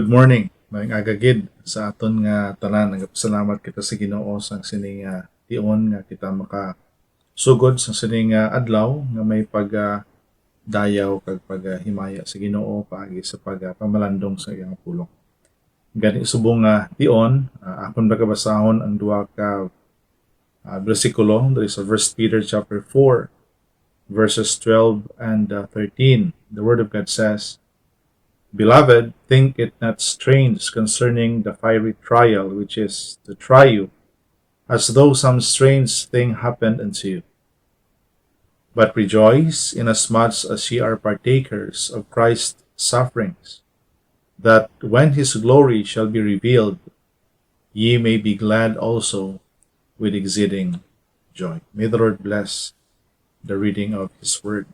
Good morning. Maayong agagid sa aton nga tanan. Nagapasalamat kita sa Ginoo sang sining tion nga kita makasugod sa sining adlaw nga may dayaw kag paghimaya sa Ginoo paagi sa pamalandong sa iyang pulong. Gani subong nga tion, akon bagabasahon ang duha ka bersikulo diri sa 1 Peter chapter 4 verses 12 and 13. The word of God says, "Beloved, think it not strange concerning the fiery trial which is to try you, as though some strange thing happened unto you. But rejoice inasmuch as ye are partakers of Christ's sufferings, that when his glory shall be revealed, ye may be glad also with exceeding joy." May the Lord bless the reading of His Word.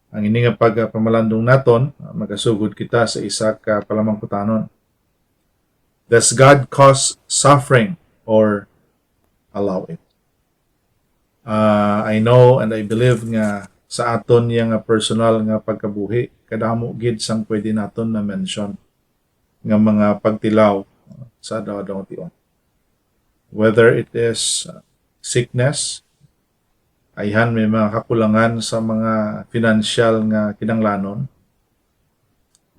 Ang ini nga pamalandong naton, magasugod kita sa isa ka palamangkutanon. Does God cause suffering or allow it? I know and I believe nga sa aton yang personal nga pagkabuhi, kadamo gid sang pwede naton na mention nga mga pagtilaw sa daw tion. Whether it is sickness, ayhan may mga kakulangan sa mga financial nga kinanglanon,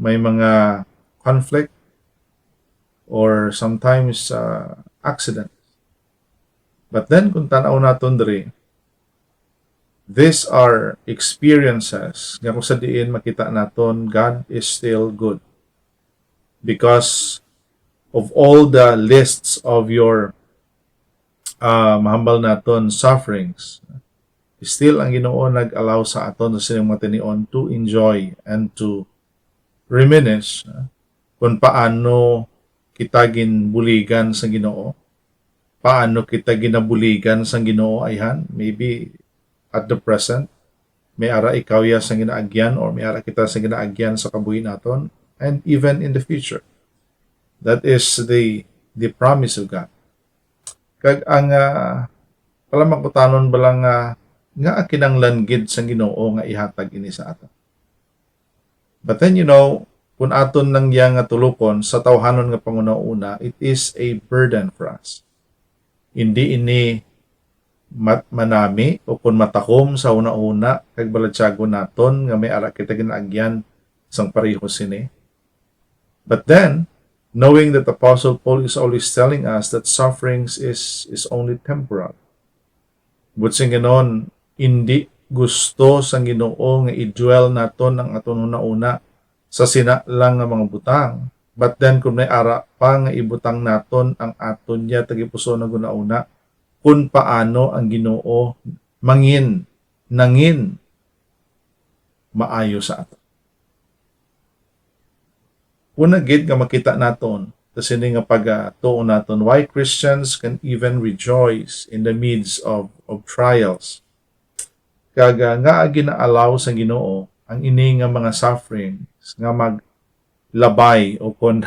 may mga conflict, or sometimes accident. But then kung tanaw naton diri, these are experiences nga kung sa diin makita naton God is still good. Because of all the lists of your mahambal naton sufferings, still ang Ginoo nag-allow sa aton sa sining mga tinion to enjoy and to reminisce kung paano kita ginbuligan sa Ginoo, paano kita ginabuligan sa Ginoo ayhan. Maybe at the present, may ara ikaw ya sa ginaagyan or may ara kita sa ginaagyan sa kabuhi naton, and even in the future. That is the promise of God. Kag ang palamangkutanon balang nga kinanglan gid sa Ginoo nga ihatag ini sa aton. But then kung aton lang yang nga tulokon sa tawhanon nga panguna-una, it is a burden for us. Hindi ini manami o kung matakom sa una-una kag balatsago naton nga may ara kita ginaagyan sang pareho sini. But then, knowing that Apostle Paul is always telling us that sufferings is only temporal. But sing ganon, hindi gusto sang Ginoo nga i-dwell naton ang aton una sa sina lang nga mga butang. But then kung may ara pa nga ibutang naton ang aton niya tagipuso na guna-una, kung paano ang Ginoo nangin maayo sa aton. Una gid nga makita naton sa sini nga pagtuon naton why Christians can even rejoice in the midst of trials. Kaga nga gina-allow sa Ginoo ang ini nga mga sufferings nga maglabay o kon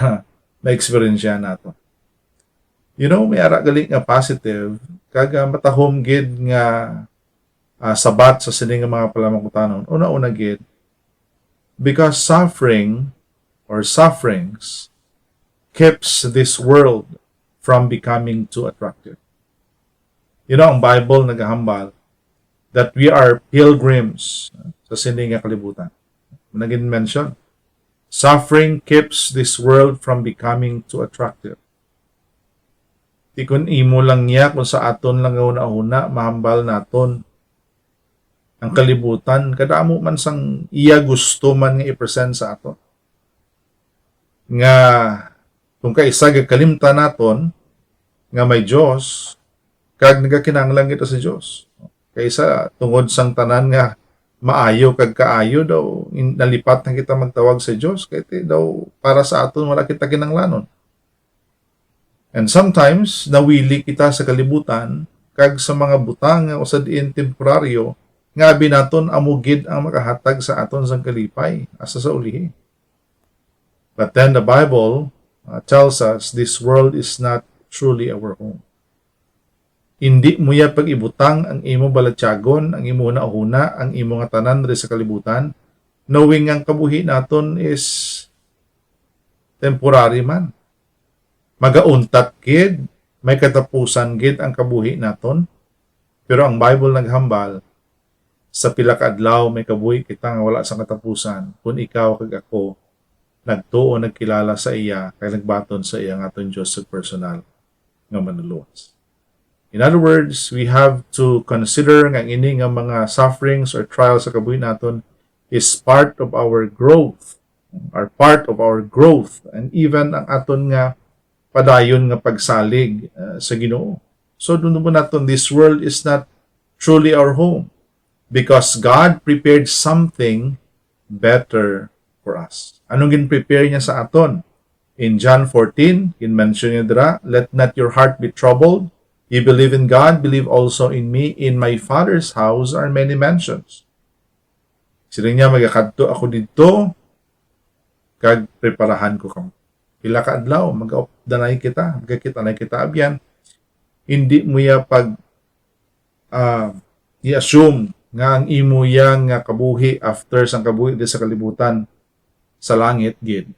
na-experience nato. May ara gali nga positive kaga matahom gid nga sabat sa sini nga mga palamangkutanon. Una gid, because suffering or sufferings keeps this world from becoming too attractive. Ang Bible naghahambal that we are pilgrims sa sini nga kalibutan. Naging mention, suffering keeps this world from becoming too attractive. Di kun imo lang niya kung sa aton lang una mahambal naton ang kalibutan, kadamo man sang iya gusto man nga i-present sa aton. Nga kung kaisa kalimta naton nga may Dios, kag nagakinahanglan kita sa Dios. Kaysa tungod sang tanan nga maayo kag kaayo daw nalipat na kita magtawag sa Dios kay daw para sa aton wala kita kinahanglanon. And sometimes nawili kita sa kalibutan kag sa mga butang nga usad diin temporaryo nga abi naton amugid ang makahatag sa aton sang kalipay asa sa ulihi. But then the Bible tells us this world is not truly our home. Hindi mo ya pag-ibutang ang imo balatyagon, ang imo nauna, ang imo nga tanan diri sa kalibutan, knowing ang kabuhi naton is temporary man. Magauntat gid, may katapusan gid ang kabuhi naton. Pero ang Bible naghambal, sa pila ka adlaw may kabuhi kita nga wala sa katapusan kung ikaw kag ako nagtuo nagkilala sa iya kay nagbaton sa iya nga aton Dios sa personal nga manuluwas. In other words, we have to consider nga ini nga mga sufferings or trials sa kabuhi naton is part of our growth, are part of our growth, and even ang aton nga padayon nga pagsalig sa Ginoo. So doon mo naton, this world is not truly our home because God prepared something better for us. Anong gin-prepare niya sa aton? In John 14, in-mention niya dira, let not your heart be troubled. You believe in God, believe also in me. In my Father's house are many mansions. Sila niya, magakadto ako dito, kag preparahan ko kamo. Pila ka adlaw, mag-danay kita, magkakita na kita abyan. Hindi mo ya pag i-assume nga ang imo yang nga kabuhi after sang kabuhi di sa kalibutan sa langit gid.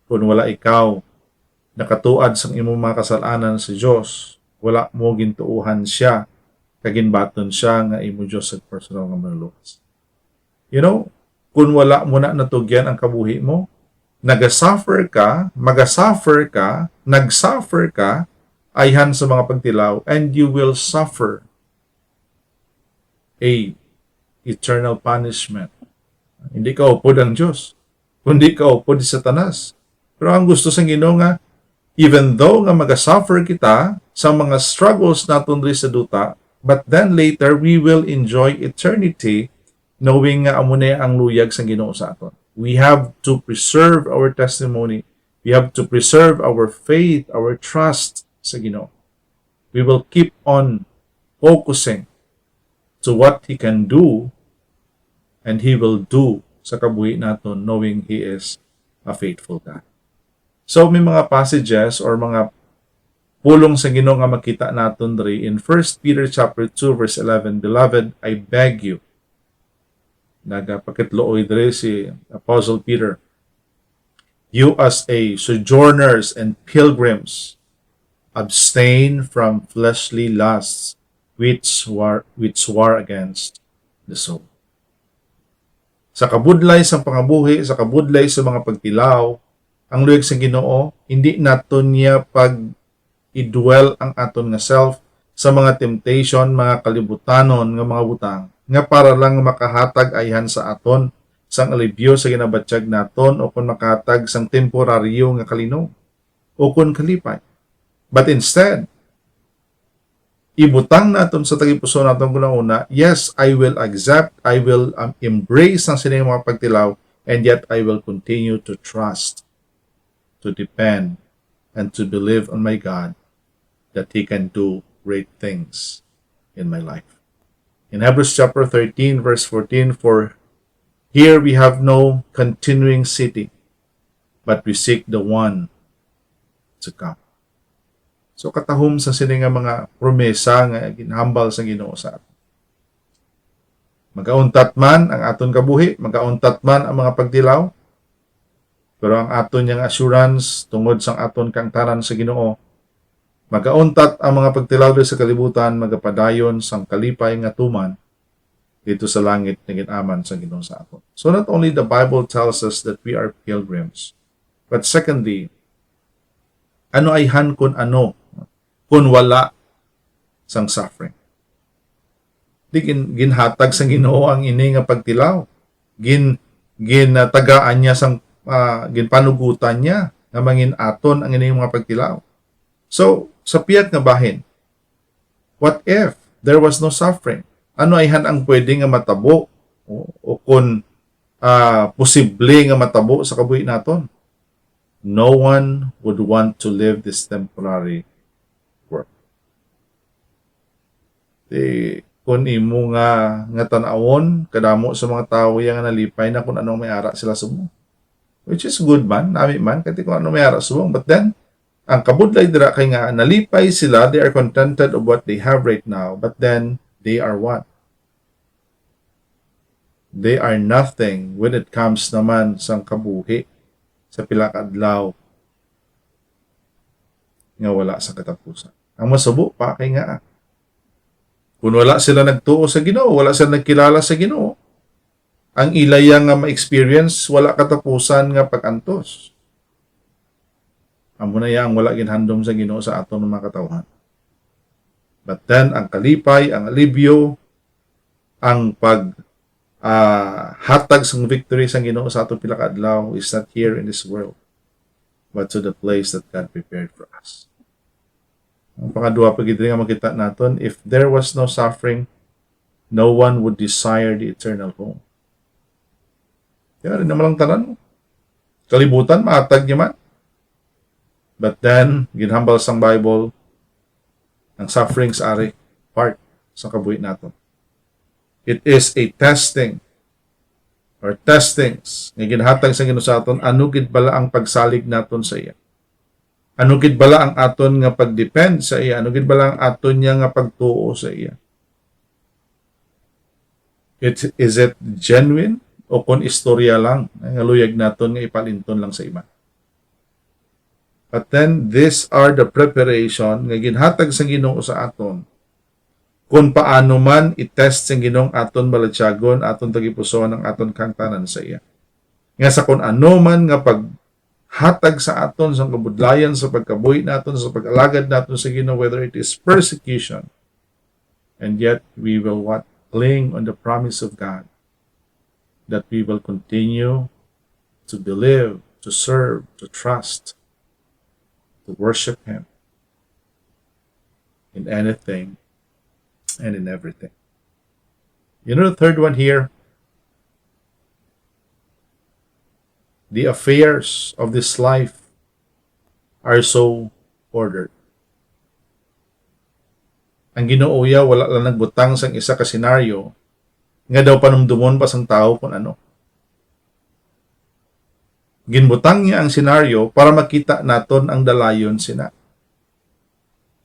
Kung wala ikaw nakatuad sang imong mga kasalanan sa Dios, wala mo gintuuhan siya, kaginbaton siya nga imo Dios sa personal nga manluwas. You know, kung wala mo na natugyan ang kabuhi mo, nagsuffer ka, nagsuffer ka, ayhan sa mga pagtilaw, and you will suffer a eternal punishment. Hindi ka upod ang Diyos, kundi ka upod si Satanas. Pero ang gusto sa Ginoo nga, even though nga magsuffer kita sa mga struggles naton rin sa duta, but then later we will enjoy eternity knowing nga amo na ang luyag sa Ginoo sa aton. We have to preserve our testimony. We have to preserve our faith, our trust sa Ginoo. We will keep on focusing to what He can do, and He will do sa kabuhi naton knowing He is a faithful God. So may mga passages or mga pulong sa Ginoo nga makita naton diri in 1 Peter chapter 2 verse 11, Beloved, I beg you, nagapakitlooy diri si Apostle Peter, you as a sojourners and pilgrims, abstain from fleshly lusts which war against the soul. Sa kabudlay sa pangabuhi, sa kabudlay sa mga pagtilaw, ang luyag sa Ginoo, hindi naton niya pag-idwell ang aton nga self sa mga temptation, mga kalibutanon, nga mga butang, nga para lang makahatag ayhan sa aton sang alibyo sa ginabatsyag naton o kung makahatag sang temporaryo nga kalino o kung kalipay. But instead, ibutang naton sa tagipuso naton kuna-una, yes, I will accept, I will embrace ang sining mga pagtilaw, and yet I will continue to trust, to depend, and to believe on my God that He can do great things in my life. In Hebrews chapter 13, verse 14, for here we have no continuing city, but we seek the one to come. So katahom sa sini nga mga promesa nga ginhambal sa Ginoo sa aton. Magauntat man ang aton kabuhi, magauntat man ang mga pagdilaw, pero ang aton yang assurance tungod sang aton kangtanan sa Ginoo, magauntat ang mga pagtilaw sa kalibutan, magapadayon sang kalipay nga tuman dito sa langit na ginaman sa Ginoo sa aton. So not only the Bible tells us that we are pilgrims, but secondly, ano ay han kun ano kung wala sang suffering. Di ginhatag sang Ginoo ang ini nga pagtilaw. Gintagaan niya sang ginpanugutan niya nga mangin aton ang ini mga pagtilaw. So, sa piyat nga bahin, what if there was no suffering? Ano ay han ang pwede nga matabo o kung posible nga matabo sa kabuhi naton? No one would want to live this temporary work. Kung imo nga tanawon, kadamo sa mga tao yang nalipay na kung anong may ara sila sumo. Which is good man, nami man, kasi kung anong may ara sumo. But then, ang kabudlay dira kay nga nalipay sila, they are contented of what they have right now, but then they are what? They are nothing when it comes naman sang kabuhi sa pila ka adlaw nga wala sa katapusan. Ang masubo pa kay nga kung wala sila nagtuo sa Ginoo, wala sila nagkilala sa Ginoo, ang ilaya nga ma-experience wala katapusan nga pag-antos. Amo na yang wala ginhandom sa Ginoo sa aton mga katawhan. But then ang kalipay, ang alibyo, ang pag hatag sang victory sang Ginoo sa aton pila ka adlaw is not here in this world, but to the place that God prepared for us. Ang pangadua pa gid nga makita naton, if there was no suffering, no one would desire the eternal home. Kaya rin naman lang tanan mo. Kalibutan, maatag niya man. But then, ginhambal sang Bible, ang sufferings ari part sa kabuhi naton. It is a testing or testings nga ginhatag sa Ginoo sa aton, ano gid bala ang pagsalig naton sa iya. Ano gid bala ang aton nga pagdepend sa iya, ano gid bala ang aton niya nga pagtuo sa iya. Is it genuine o kon istorya lang nga luyag naton nga ipalinton lang sa iba. But then, these are the preparation nga ginhatag sa Ginoo sa aton kung paano man i-test sa Ginoong aton balatyagon, aton tagipuson ang aton kangtanan sa iya. Nga sa kung ano man nga paghatag sa aton sa kabudlayan, sa pagkabuhi naton, sa pag-alagad naton sa Ginoo, whether it is persecution, and yet we will what? Cling on the promise of God that we will continue to believe, to serve, to trust, to worship Him in anything and in everything. You know the third one here? The affairs of this life are so ordered. Ang Ginoo wala lang nagbutang sang isa ka senaryo nga daw panumdumon pa sang tao kung ano. Ginbutang niya ang senaryo para makita naton ang dalayon sina.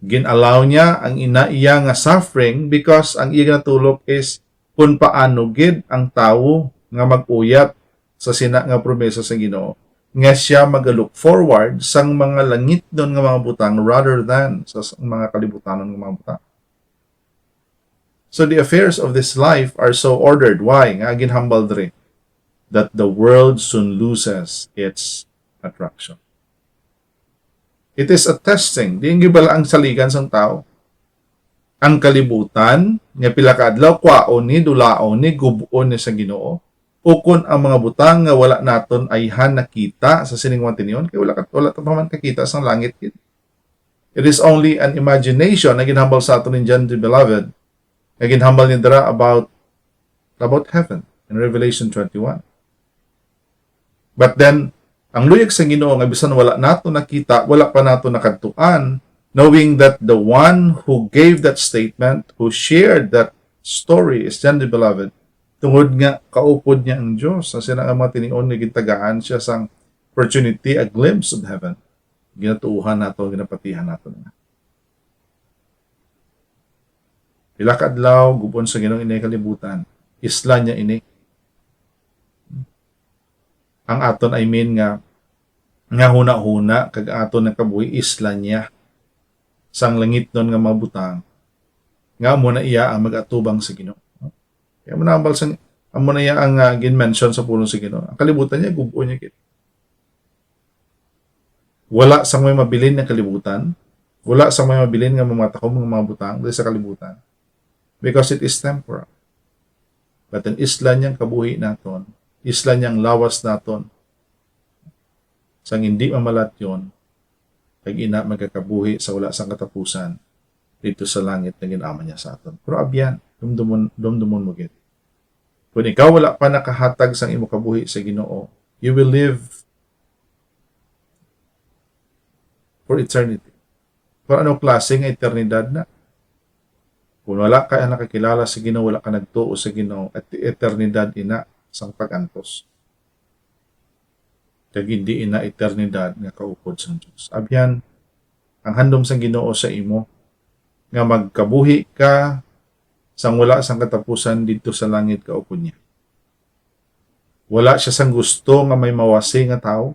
Ginalaw niya ang iya nga suffering because ang iya natulog is kung paano gid ang tawo nga mag-uyat sa sina nga promesa sa Ginoo nga siya mag-look forward sang mga langit don nga mga butang rather than sa mga kalibutanon nga mga butang. So the affairs of this life are so ordered. Why? Nga ginhambal diri that the world soon loses its attraction. It is a testing. Di gibala ang saligan sang tao. Ang kalibutan nga pila ka adlaw kwaon ni dulaon ni gubuon ni sa Ginoo. Ukon ang mga butang nga wala naton ay nakita sa siningwan tiniyon kay wala ta pa man kakita sang langit kit. It is only an imagination na ginhambal sa aton in John the Beloved. Na ginhambal ni dira about heaven in Revelation 21. But then, ang luyag sa Ginoo nga bisan wala nato nakita, wala pa nato nakadtuan, knowing that the one who gave that statement, who shared that story is John the Beloved, tungod nga kaupod niya ang Diyos. Sa sina nga mga tinion nga gitagaan siya sang opportunity, a glimpse of heaven. Ginatuuhan nato, ginapatihan nato na. Pila ka adlaw gubon sa Ginoo inay kalibutan. Isla niya ini. Ang aton I mean nga huna-huna kag aton nakabuhi isla niya sang langit nun nga mabutang nga mo na iya ang mag-atubang sa Ginoo. Kaya mo na sang amo na iya ang gin-mention sa pulong sa Ginoo. Ang kalibutan niya gubuon niya kit. Wala sang may mabilin nga kalibutan. Wala sang may mabilin nga mamatakom nga mga butang dahil sa kalibutan. Because it is temporal. But ang isla niyang kabuhi naton, isla niyang lawas naton, sang hindi mamalat yun, kag ina magkakabuhi sa wala sang katapusan dito sa langit na ginama niya sa aton. Pero abyan, dumdumon mo gid. Kung ikaw wala pa nakahatag sang imo kabuhi sa Ginoo, you will live for eternity. Kung anong klaseng eternidad na? Kung wala ka nakakilala sa Ginoo, wala ka nagtuo sa Ginoo, at eternidad ina sang pag-antos. Kag hindi ina eternidad nga kaupod sang Dios. Abyan, ang handom sang Ginoo sa imo nga magkabuhi ka sang wala sang katapusan dito sa langit kaupod niya. Wala siya sang gusto nga may mawasi nga tao.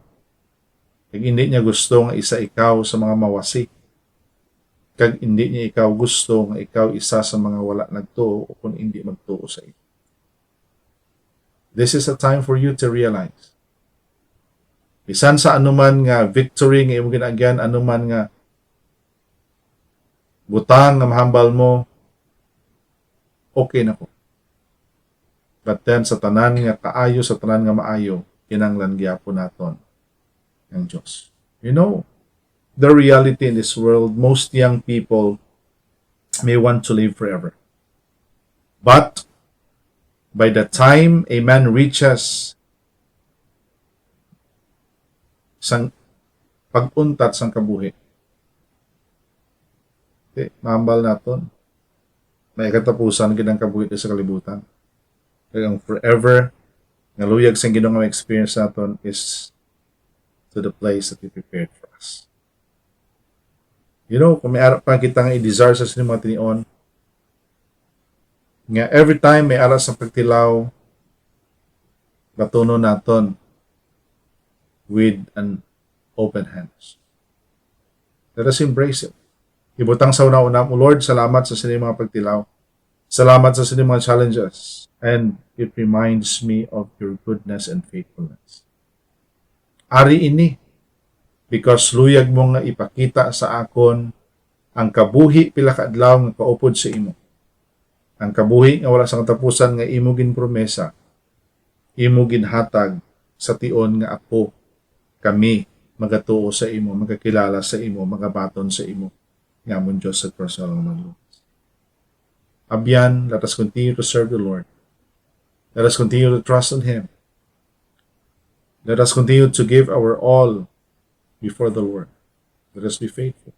Kag hindi niya gusto nga isa ikaw sa mga mawasi kag hindi niya ikaw gusto nga ikaw isa sa mga wala nagtuo o kung hindi magtuo sa iyo. This is a time for you to realize. Bisan sa anuman nga victory nga imong ginagyan, anuman nga butang nga mahambal mo, okay na po. But then sa tanan nga kaayo, sa tanan nga maayo, kinanglan gyapon naton ang Diyos. You know, the reality in this world, most young people may want to live forever. But by the time a man reaches sang pag-untat sang kabuhi, okay, mahambal naton. May katapusan ginang kabuhi sa kalibutan. Kaya ang forever nga luyag sang Ginoo nga experience naton is to the place that He prepared for us. You know, kung may ara pa kita nga i-desire sa mga tinion, nga every time may aras sa pagtilaw, batuno naton with an open hands. Let us embrace it. Ibutang sa una-una mo, Lord, salamat sa sining mga pagtilaw. Salamat sa sining mga challenges. And it reminds me of your goodness and faithfulness. Ari ini, because luyag mo nga ipakita sa akon ang kabuhi pila ka adlaw nga kaupod sa imo. Ang kabuhi nga wala sa katapusan nga imo gin promesa, imo ginhatag sa tion nga ako, kami magatuo sa imo, magakilala sa imo, magabaton sa imo. Nga mon Diyos sa personal ng manlunas. Abyan, let us continue to serve the Lord. Let us continue to trust in Him. Let us continue to give our all before the Lord. Let us be faithful.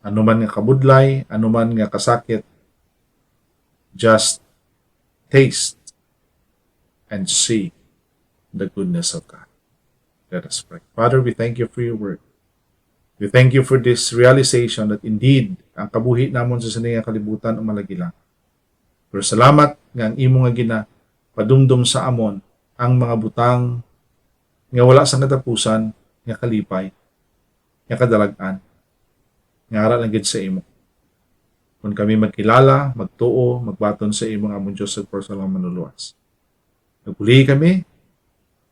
Anuman nga kabudlay, anuman nga kasakit, just taste and see the goodness of God. Let us pray. Father, we thank you for your word. We thank you for this realization that indeed, ang kabuhi namon sa sining kalibutan ang malagilang. Pero salamat nga ang imo nga gina padumdum sa amon ang mga butang nga wala sa katapusan, nga kalipay, nga kadalagan, nga aral lang gid sa imo. Kung kami magkilala, magtuo, magbaton sa imo nga amon Diyos sa personal manuluwas. Nagpuli kami,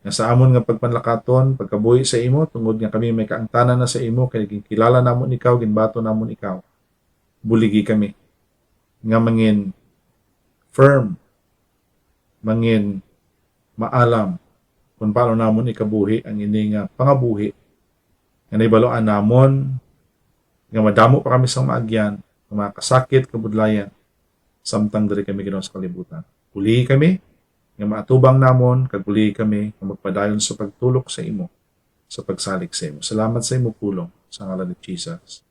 nga sa amon nga pagpanlakaton, pagkabuhi sa imo, tungod nga kami may kaangtanan na sa imo, kaya kilala namon ikaw, ginbato namon ikaw. Buligi kami, nga mangin firm, mangin maalam, kung paano namon ikabuhi ang ini nga pangabuhi, nga naibaloan namon, nga madamo pa kami sa maagyan, ng mga kasakit, kabudlayan, samtang diri kami ginawa sa kalibutan. Buligi kami, nga maatubang namon, kaguli kami, nga magpadayon sa pagtulok sa imo, sa pagsalig sa imo. Salamat sa imo pulong, sa ngalan ni Jesus.